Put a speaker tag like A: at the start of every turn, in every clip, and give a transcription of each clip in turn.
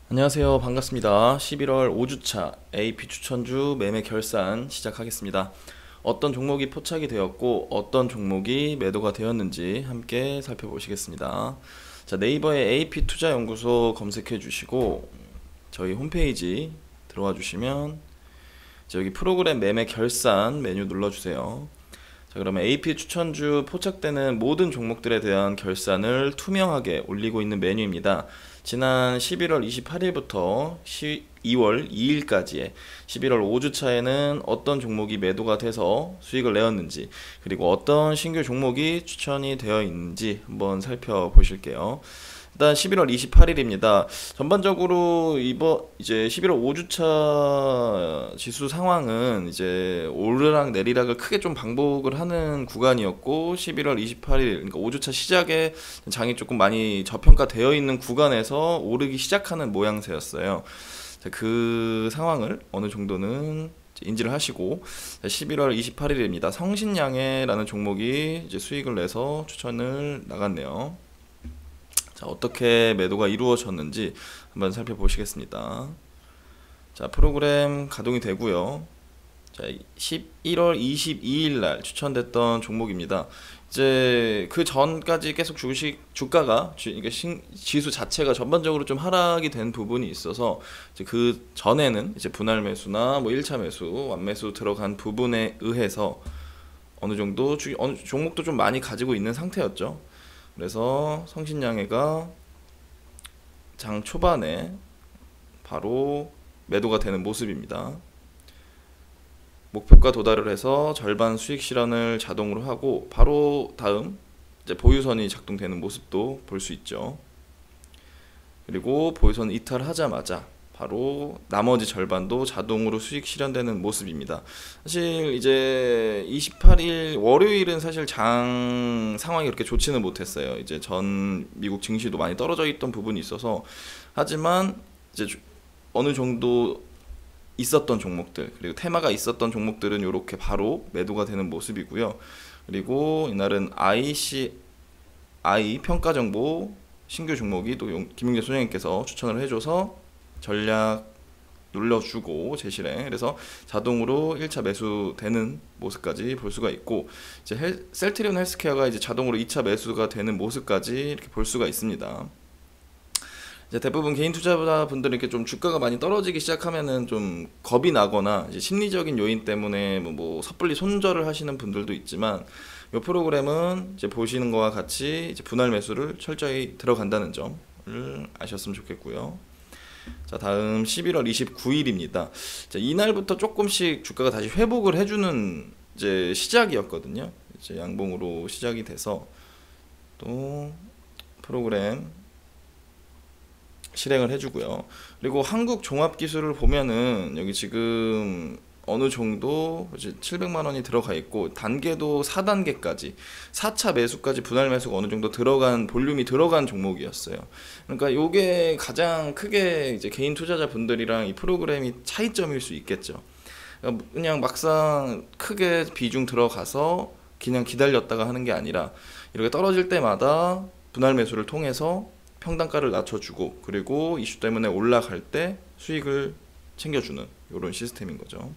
A: 안녕하세요. 반갑습니다. 11월 5주차 AP 추천주 매매 결산 시작하겠습니다. 어떤 종목이 포착이 되었고 어떤 종목이 매도가 되었는지 함께 살펴보시겠습니다. 자, 네이버에 AP 투자연구소 검색해 주시고 저희 홈페이지 들어와 주시면 여기 프로그램 매매 결산 메뉴 눌러주세요. 자, 그러면 AP 추천주 포착되는 모든 종목들에 대한 결산을 투명하게 올리고 있는 메뉴입니다. 지난 11월 28일부터 2월 2일까지의 11월 5주차에는 어떤 종목이 매도가 돼서 수익을 내었는지, 그리고 어떤 신규 종목이 추천이 되어 있는지 한번 살펴보실게요. 일단 11월 28일입니다. 전반적으로 이제 11월 5주차 지수 상황은 이제 오르락 내리락을 크게 좀 반복을 하는 구간이었고, 11월 28일 그러니까 5주차 시작에 장이 조금 많이 저평가되어 있는 구간에서 오르기 시작하는 모양새였어요. 자, 그 상황을 어느 정도는 인지를 하시고, 11월 28일입니다. 성신양해라는 종목이 이제 수익을 내서 추천을 나갔네요. 자, 어떻게 매도가 이루어졌는지 한번 살펴보시겠습니다. 자, 프로그램 가동이 되고요. 자, 11월 22일 날 추천됐던 종목입니다. 이제 그 전까지 계속 주가가 그러니까 지수 자체가 전반적으로 좀 하락이 된 부분이 있어서, 이제 그 전에는 이제 분할 매수나 뭐 1차 매수, 완매수 들어간 부분에 의해서 어느 정도 어느 종목도 좀 많이 가지고 있는 상태였죠. 그래서 성신양해가 장 초반에 바로 매도가 되는 모습입니다. 목표가 도달을 해서 절반 수익 실현을 자동으로 하고 바로 다음 이제 보유선이 작동되는 모습도 볼 수 있죠. 그리고 보유선 이탈하자마자 바로 나머지 절반도 자동으로 수익 실현되는 모습입니다. 사실 이제 28일 월요일은 사실 장 상황이 그렇게 좋지는 못했어요. 이제 전 미국 증시도 많이 떨어져 있던 부분이 있어서, 하지만 이제 어느 정도 있었던 종목들, 그리고 테마가 있었던 종목들은 이렇게 바로 매도가 되는 모습이고요. 그리고 이날은 I 평가정보 신규 종목이 또 김용재 소장님께서 추천을 해줘서 전략 눌러주고 제실행, 그래서 자동으로 1차 매수되는 모습까지 볼 수가 있고, 이제 셀트리온 헬스케어가 이제 자동으로 2차 매수가 되는 모습까지 이렇게 볼 수가 있습니다. 이제 대부분 개인 투자자분들은 이렇게 좀 주가가 많이 떨어지기 시작하면은 좀 겁이 나거나 이제 심리적인 요인 때문에 뭐 섣불리 손절을 하시는 분들도 있지만, 이 프로그램은 이제 보시는 거와 같이 이제 분할 매수를 철저히 들어간다는 점을 아셨으면 좋겠고요. 자, 다음 11월 29일입니다. 자, 이날부터 조금씩 주가가 다시 회복을 해주는 이제 시작이었거든요. 이제 양봉으로 시작이 돼서 또 프로그램 실행을 해주고요. 그리고 한국 종합기술을 보면은 여기 지금 어느 정도 이제 700만 원이 들어가 있고, 단계도 4단계까지 4차 매수까지 분할 매수가 어느 정도 들어간 볼륨이 들어간 종목이었어요. 그러니까 이게 가장 크게 이제 개인 투자자분들이랑 이 프로그램이 차이점일 수 있겠죠. 그러니까 그냥 막상 크게 비중 들어가서 그냥 기다렸다가 하는 게 아니라, 이렇게 떨어질 때마다 분할 매수를 통해서 평단가를 낮춰주고, 그리고 이슈 때문에 올라갈 때 수익을 챙겨주는 이런 시스템인 거죠.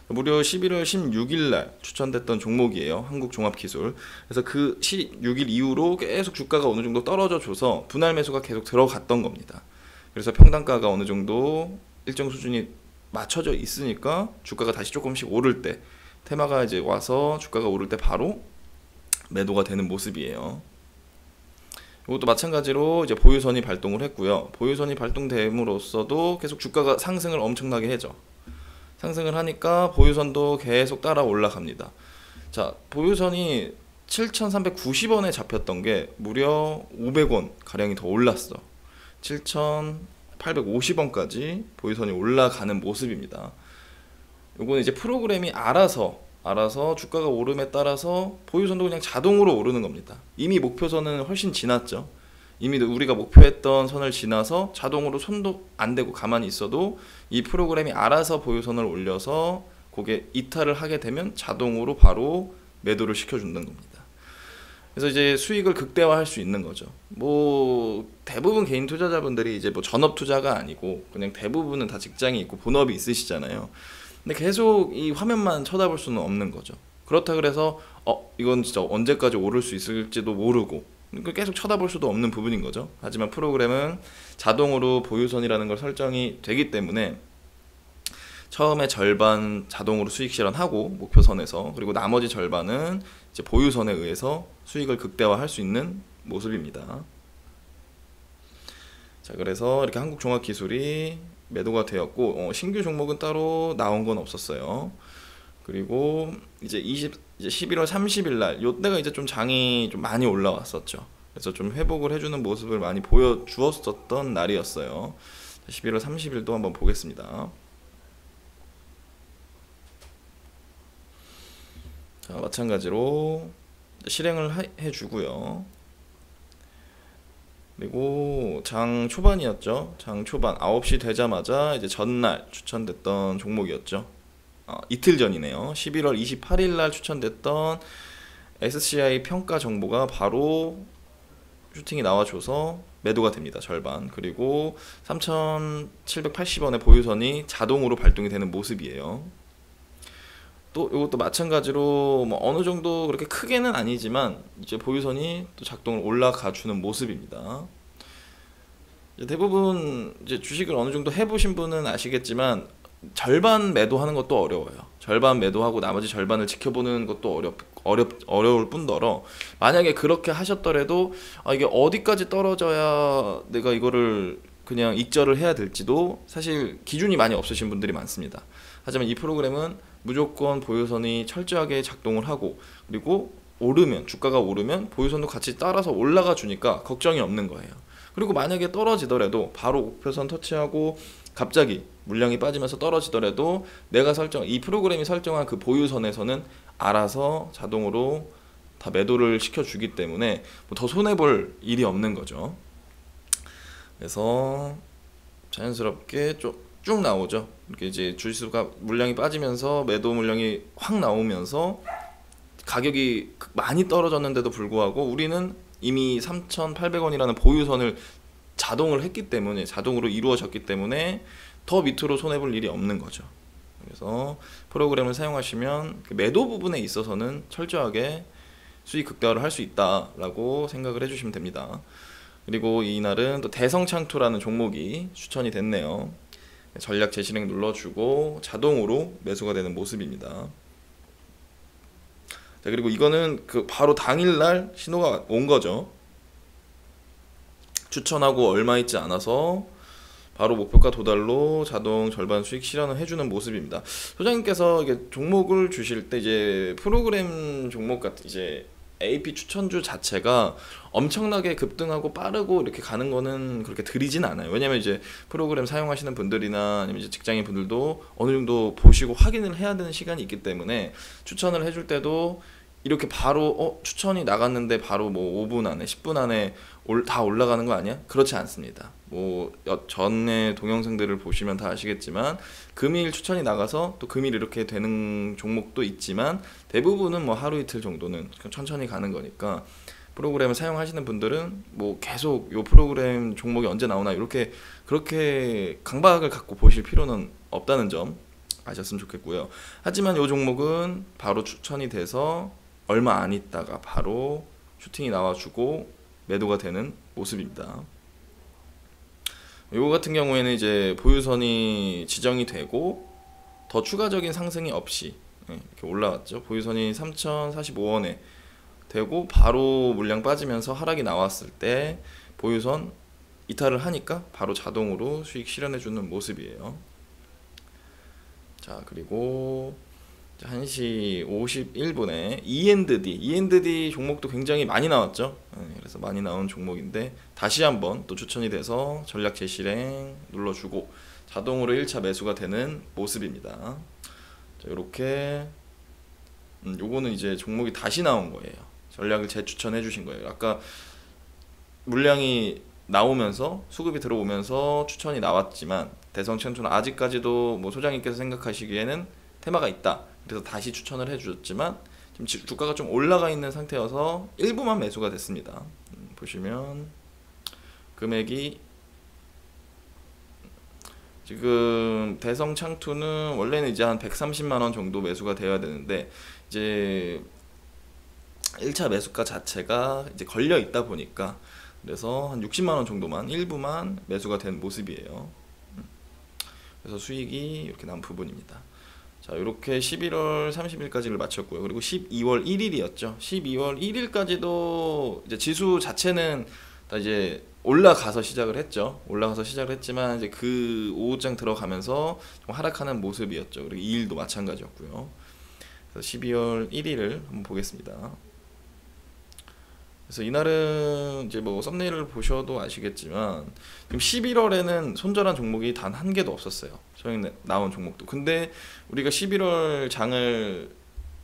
A: 무려 11월 16일 날 추천됐던 종목이에요. 한국종합기술. 그래서 그 16일 이후로 계속 주가가 어느 정도 떨어져 줘서 분할 매수가 계속 들어갔던 겁니다. 그래서 평단가가 어느 정도 일정 수준이 맞춰져 있으니까 주가가 다시 조금씩 오를 때, 테마가 이제 와서 주가가 오를 때 바로 매도가 되는 모습이에요. 이것도 마찬가지로 이제 보유선이 발동을 했고요. 보유선이 발동됨으로써도 계속 주가가 상승을 엄청나게 해죠. 상승을 하니까 보유선도 계속 따라 올라갑니다. 자, 보유선이 7,390원에 잡혔던 게 무려 500원 가량이 더 올랐어. 7,850원까지 보유선이 올라가는 모습입니다. 요거는 이제 프로그램이 알아서 주가가 오름에 따라서 보유선도 그냥 자동으로 오르는 겁니다. 이미 목표선은 훨씬 지났죠. 이미 우리가 목표했던 선을 지나서 자동으로 손도 안 대고 가만히 있어도 이 프로그램이 알아서 보유선을 올려서 그게 이탈을 하게 되면 자동으로 바로 매도를 시켜준다는 겁니다. 그래서 이제 수익을 극대화할 수 있는 거죠. 뭐 대부분 개인 투자자분들이 이제 뭐 전업 투자가 아니고 그냥 대부분은 다 직장이 있고 본업이 있으시잖아요. 근데 계속 이 화면만 쳐다볼 수는 없는 거죠. 그렇다 그래서 이건 진짜 언제까지 오를 수 있을지도 모르고 계속 쳐다볼 수도 없는 부분인 거죠. 하지만 프로그램은 자동으로 보유선이라는 걸 설정이 되기 때문에 처음에 절반 자동으로 수익 실현하고 목표선에서, 그리고 나머지 절반은 이제 보유선에 의해서 수익을 극대화할 수 있는 모습입니다. 자, 그래서 이렇게 한국종합기술이 매도가 되었고 신규 종목은 따로 나온 건 없었어요. 그리고 이제 11월 30일 날 요때가 이제 좀 장이 좀 많이 올라왔었죠. 그래서 좀 회복을 해주는 모습을 많이 보여주었었던 날이었어요. 11월 30일도 한번 보겠습니다. 자, 마찬가지로 실행을 해주고요. 그리고 장 초반이었죠. 장 초반 9시 되자마자 이제 전날 추천됐던 종목이었죠. 이틀 전이네요. 11월 28일 날 추천됐던 SCI 평가 정보가 바로 슈팅이 나와줘서 매도가 됩니다. 절반. 그리고 3,780원의 보유선이 자동으로 발동이 되는 모습이에요. 또 이것도 마찬가지로 뭐 어느 정도 그렇게 크게는 아니지만 이제 보유선이 또 작동을 올라가 주는 모습입니다. 이제 대부분 이제 주식을 어느 정도 해보신 분은 아시겠지만 절반 매도하는 것도 어려워요. 절반 매도하고 나머지 절반을 지켜보는 것도 어려울 뿐더러, 만약에 그렇게 하셨더라도 이게 어디까지 떨어져야 내가 이거를 그냥 익절을 해야 될지도 사실 기준이 많이 없으신 분들이 많습니다. 하지만 이 프로그램은 무조건 보유선이 철저하게 작동을 하고, 그리고 오르면, 주가가 오르면 보유선도 같이 따라서 올라가 주니까 걱정이 없는 거예요. 그리고 만약에 떨어지더라도 바로 목표선 터치하고 갑자기 물량이 빠지면서 떨어지더라도 이 프로그램이 설정한 그 보유선에서는 알아서 자동으로 다 매도를 시켜주기 때문에 뭐 더 손해볼 일이 없는 거죠. 그래서 자연스럽게 쭉 나오죠. 이렇게 이제 주식수가 물량이 빠지면서 매도 물량이 확 나오면서 가격이 많이 떨어졌는데도 불구하고 우리는 이미 3,800원이라는 보유선을 자동으로 이루어졌기 때문에 더 밑으로 손해볼 일이 없는 거죠. 그래서 프로그램을 사용하시면 그 매도 부분에 있어서는 철저하게 수익 극대화를 할 수 있다라고 생각을 해주시면 됩니다. 그리고 이날은 또 대성창투라는 종목이 추천이 됐네요. 전략 재실행 눌러주고 자동으로 매수가 되는 모습입니다. 자, 그리고 이거는 그 바로 당일날 신호가 온 거죠. 추천하고 얼마 있지 않아서 바로 목표가 도달로 자동 절반 수익 실현을 해주는 모습입니다. 소장님께서 이게 종목을 주실 때 이제 프로그램 종목 같은 이제 AP 추천주 자체가 엄청나게 급등하고 빠르고 이렇게 가는 거는 그렇게 드리진 않아요. 왜냐면 이제 프로그램 사용하시는 분들이나 아니면 이제 직장인 분들도 어느 정도 보시고 확인을 해야 되는 시간이 있기 때문에 추천을 해줄 때도 이렇게 바로 추천이 나갔는데 바로 뭐 5분 안에 10분 안에 다 올라가는 거 아니야? 그렇지 않습니다. 뭐 전에 동영상들을 보시면 다 아시겠지만 금일 추천이 나가서 또 금일 이렇게 되는 종목도 있지만 대부분은 뭐 하루 이틀 정도는 천천히 가는 거니까 프로그램을 사용하시는 분들은 뭐 계속 요 프로그램 종목이 언제 나오나 이렇게 그렇게 강박을 갖고 보실 필요는 없다는 점 아셨으면 좋겠고요. 하지만 요 종목은 바로 추천이 돼서 얼마 안 있다가 바로 슈팅이 나와주고 매도가 되는 모습입니다. 요거 같은 경우에는 이제 보유선이 지정이 되고 더 추가적인 상승이 없이 이렇게 올라왔죠. 보유선이 3,045원에 되고 바로 물량 빠지면서 하락이 나왔을 때 보유선 이탈을 하니까 바로 자동으로 수익 실현해주는 모습이에요. 자, 그리고 1시 51분에 E&D 종목도 굉장히 많이 나왔죠. 그래서 많이 나온 종목인데 다시 한번 또 추천이 돼서 전략 재실행 눌러주고 자동으로 1차 매수가 되는 모습입니다. 자, 이렇게 요거는 이제 종목이 다시 나온 거예요. 전략을 재추천해 주신 거예요. 아까 물량이 나오면서 수급이 들어오면서 추천이 나왔지만 대성창투는 아직까지도 뭐 소장님께서 생각하시기에는 테마가 있다. 그래서 다시 추천을 해주셨지만 지금 주가가 좀 올라가 있는 상태여서 일부만 매수가 됐습니다. 보시면 금액이 지금 대성창투는 원래는 이제 한 130만 원 정도 매수가 되어야 되는데 이제 1차 매수가 자체가 이제 걸려 있다 보니까 그래서 한 60만 원 정도만 일부만 매수가 된 모습이에요. 그래서 수익이 이렇게 난 부분입니다. 자, 이렇게 11월 30일까지를 마쳤고요. 그리고 12월 1일이었죠. 12월 1일까지도 이제 지수 자체는 다 이제 올라가서 시작을 했죠. 올라가서 시작을 했지만 이제 그 오후장 들어가면서 좀 하락하는 모습이었죠. 그리고 2일도 마찬가지였고요. 그래서 12월 1일을 한번 보겠습니다. 그래서 이날은 이제 뭐 썸네일을 보셔도 아시겠지만 지금 11월에는 손절한 종목이 단 한 개도 없었어요. 저희 나온 종목도. 근데 우리가 11월 장을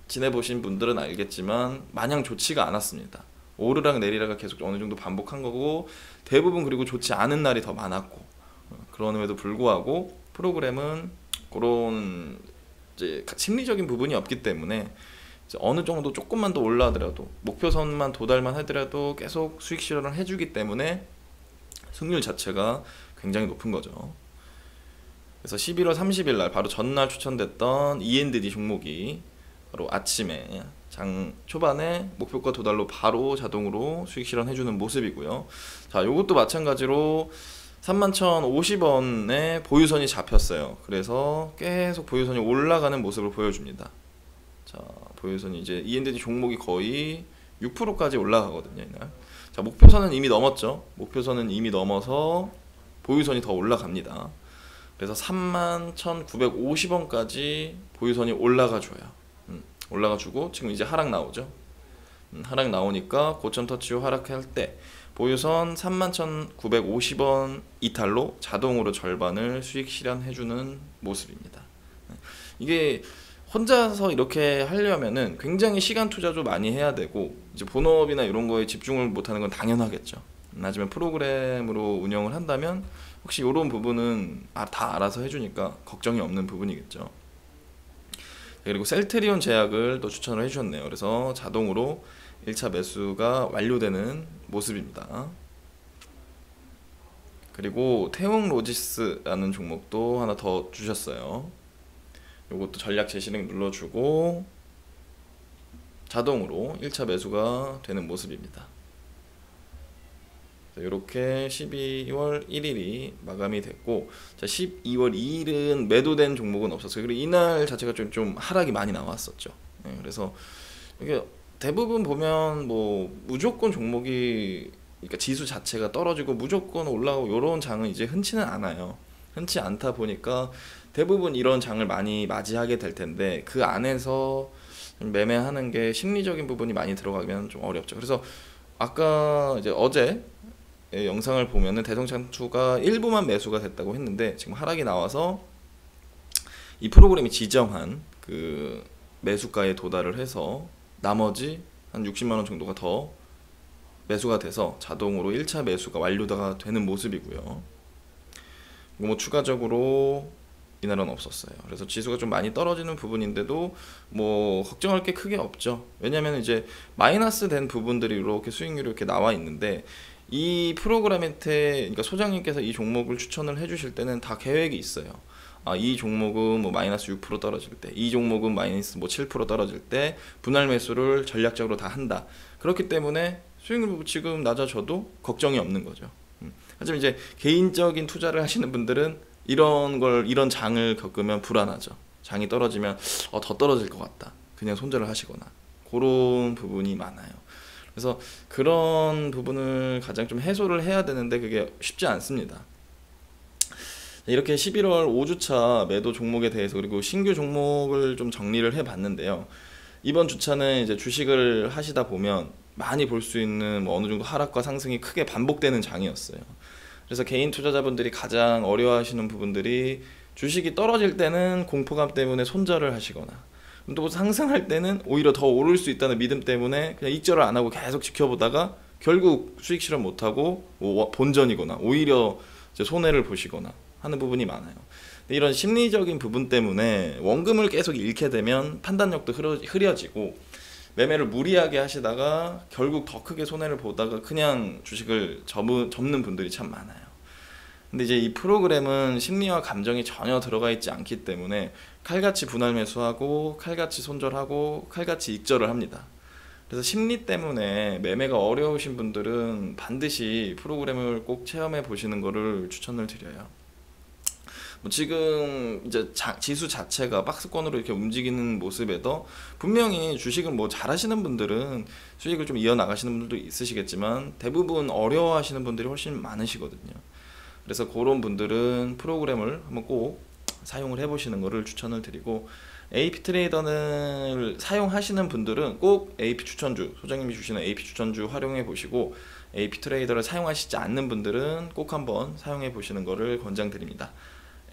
A: 지내보신 분들은 알겠지만 마냥 좋지가 않았습니다. 오르락 내리락을 계속 어느 정도 반복한 거고 대부분 그리고 좋지 않은 날이 더 많았고 그럼에도 불구하고 프로그램은 그런 이제 심리적인 부분이 없기 때문에 어느 정도 조금만 더 올라가더라도 목표선만 도달만 하더라도 계속 수익 실현을 해주기 때문에 승률 자체가 굉장히 높은 거죠. 그래서 11월 30일 날 바로 전날 추천됐던 E&D 종목이 바로 아침에 장 초반에 목표가 도달로 바로 자동으로 수익 실현해주는 모습이고요. 자, 요것도 마찬가지로 31,050원에 보유선이 잡혔어요. 그래서 계속 보유선이 올라가는 모습을 보여줍니다. 자, 보유선이 이제 E&D 종목이 거의 6%까지 올라가거든요, 이날. 자, 목표선은 이미 넘었죠. 목표선은 이미 넘어서 보유선이 더 올라갑니다. 그래서 31,950원까지 보유선이 올라가줘요. 올라가주고 지금 이제 하락 나오죠. 하락 나오니까 고점 터치 후 하락할 때 보유선 31,950원 이탈로 자동으로 절반을 수익 실현해주는 모습입니다. 이게 혼자서 이렇게 하려면은 굉장히 시간 투자도 많이 해야 되고 이제 본업이나 이런 거에 집중을 못하는 건 당연하겠죠. 하지만 프로그램으로 운영을 한다면 혹시 이런 부분은 다 알아서 해주니까 걱정이 없는 부분이겠죠. 그리고 셀트리온 제약을 또 추천을 해주셨네요. 그래서 자동으로 1차 매수가 완료되는 모습입니다. 그리고 태웅로지스라는 종목도 하나 더 주셨어요. 이것도 전략 재실행 눌러주고 자동으로 1차 매수가 되는 모습입니다. 이렇게 12월 1일이 마감이 됐고, 자, 12월 2일은 매도된 종목은 없었어요. 그리고 이날 자체가 좀 하락이 많이 나왔었죠. 네, 그래서 이게 대부분 보면 뭐 무조건 종목이 그러니까 지수 자체가 떨어지고 무조건 올라오고 이런 장은 이제 흔치는 않아요. 흔치 않다 보니까 대부분 이런 장을 많이 맞이하게 될 텐데 그 안에서 매매하는 게 심리적인 부분이 많이 들어가면 좀 어렵죠. 그래서 아까 이제 어제 영상을 보면은 대성창투가 일부만 매수가 됐다고 했는데 지금 하락이 나와서 이 프로그램이 지정한 그 매수가에 도달을 해서 나머지 한 60만 원 정도가 더 매수가 돼서 자동으로 1차 매수가 완료가 되는 모습이고요. 뭐 추가적으로 이날은 없었어요. 그래서 지수가 좀 많이 떨어지는 부분인데도 뭐 걱정할 게 크게 없죠. 왜냐면 이제 마이너스 된 부분들이 이렇게 수익률이 이렇게 나와 있는데 이 프로그램한테 그러니까 소장님께서 이 종목을 추천을 해주실 때는 다 계획이 있어요. 이 종목은 뭐 마이너스 6% 떨어질 때, 이 종목은 마이너스 뭐 7% 떨어질 때 분할 매수를 전략적으로 다 한다. 그렇기 때문에 수익률 지금 낮아져도 걱정이 없는 거죠. 하지만 이제 개인적인 투자를 하시는 분들은 이런 장을 겪으면 불안하죠. 장이 떨어지면 더 떨어질 것 같다. 그냥 손절을 하시거나 그런 부분이 많아요. 그래서 그런 부분을 가장 좀 해소를 해야 되는데 그게 쉽지 않습니다. 이렇게 11월 5주차 매도 종목에 대해서 그리고 신규 종목을 좀 정리를 해봤는데요. 이번 주차는 이제 주식을 하시다 보면 많이 볼 수 있는 뭐 어느 정도 하락과 상승이 크게 반복되는 장이었어요. 그래서 개인 투자자분들이 가장 어려워하시는 부분들이 주식이 떨어질 때는 공포감 때문에 손절을 하시거나 또 상승할 때는 오히려 더 오를 수 있다는 믿음 때문에 그냥 익절을 안 하고 계속 지켜보다가 결국 수익 실현 못하고 본전이거나 오히려 이제 손해를 보시거나 하는 부분이 많아요. 근데 이런 심리적인 부분 때문에 원금을 계속 잃게 되면 판단력도 흐려지고 매매를 무리하게 하시다가 결국 더 크게 손해를 보다가 그냥 주식을 접는 분들이 참 많아요. 근데 이제 이 프로그램은 심리와 감정이 전혀 들어가 있지 않기 때문에 칼같이 분할 매수하고 칼같이 손절하고 칼같이 익절을 합니다. 그래서 심리 때문에 매매가 어려우신 분들은 반드시 프로그램을 꼭 체험해 보시는 것을 추천을 드려요. 뭐 지금 이제 지수 자체가 박스권으로 이렇게 움직이는 모습에도 분명히 주식을 뭐 잘하시는 분들은 수익을 좀 이어나가시는 분들도 있으시겠지만 대부분 어려워하시는 분들이 훨씬 많으시거든요. 그래서 그런 분들은 프로그램을 한번 꼭 사용을 해보시는 것을 추천을 드리고, AP 트레이더를 사용하시는 분들은 꼭 AP 추천주, 소장님이 주시는 AP 추천주 활용해 보시고, AP 트레이더를 사용하시지 않는 분들은 꼭 한번 사용해 보시는 것을 권장드립니다.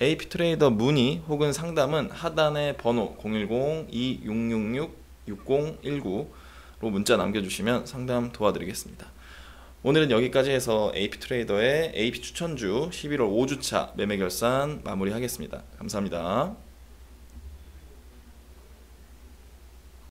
A: AP 트레이더 문의 혹은 상담은 하단의 번호 010-2666-6019로 문자 남겨주시면 상담 도와드리겠습니다. 오늘은 여기까지 해서 AP 트레이더의 AP 추천주 11월 5주차 매매 결산 마무리하겠습니다. 감사합니다.